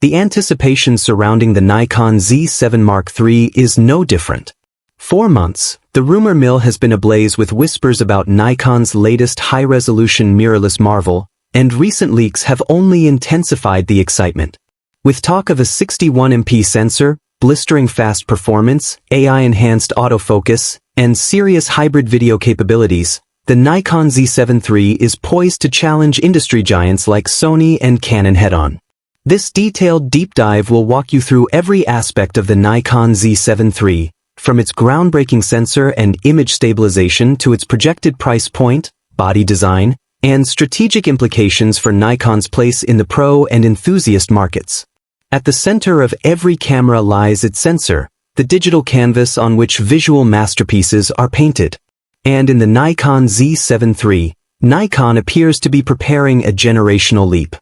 the anticipation surrounding the Nikon Z7 Mark III is no different. For months, the rumor mill has been ablaze with whispers about Nikon's latest high-resolution mirrorless marvel, and recent leaks have only intensified the excitement. With talk of a 61MP sensor, blistering fast performance, AI-enhanced autofocus, and serious hybrid video capabilities, the Nikon Z7 III is poised to challenge industry giants like Sony and Canon head-on. This detailed deep dive will walk you through every aspect of the Nikon Z7 III, from its groundbreaking sensor and image stabilization to its projected price point, body design, and strategic implications for Nikon's place in the pro and enthusiast markets. At the center of every camera lies its sensor, the digital canvas on which visual masterpieces are painted. And in the Nikon Z7 III, Nikon appears to be preparing a generational leap.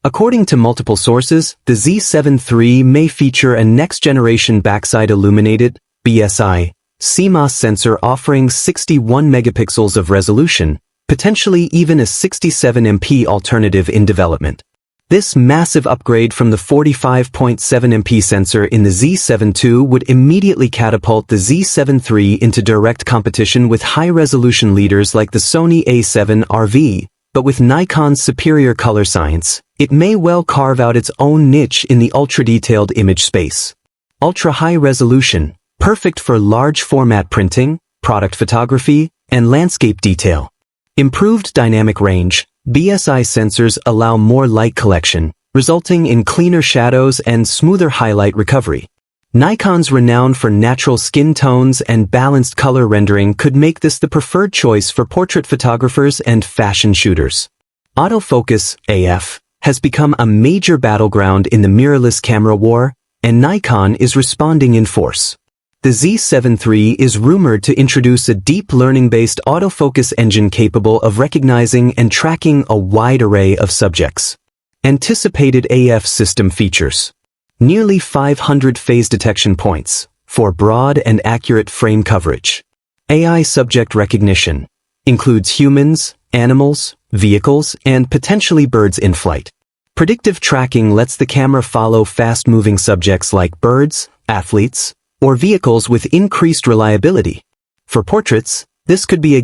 According to multiple sources, the Z7 III may feature a next-generation backside illuminated, BSI, CMOS sensor offering 61 megapixels of resolution, potentially even a 67MP alternative in development. This massive upgrade from the 45.7MP sensor in the Z7 II would immediately catapult the Z7 III into direct competition with high-resolution leaders like the Sony A7 RV, but with Nikon's superior color science, it may well carve out its own niche in the ultra-detailed image space. Ultra-high resolution, perfect for large-format printing, product photography, and landscape detail. Improved dynamic range, BSI sensors allow more light collection, resulting in cleaner shadows and smoother highlight recovery. Nikon's renown for natural skin tones and balanced color rendering could make this the preferred choice for portrait photographers and fashion shooters. Autofocus, AF, has become a major battleground in the mirrorless camera war, and Nikon is responding in force. The Z7 III is rumored to introduce a deep learning-based autofocus engine capable of recognizing and tracking a wide array of subjects. Anticipated AF system features. Nearly 500 phase detection points, for broad and accurate frame coverage. AI subject recognition. Includes humans, animals, vehicles, and potentially birds in flight. Predictive tracking lets the camera follow fast-moving subjects like birds, athletes, or vehicles with increased reliability. For portraits, this could be a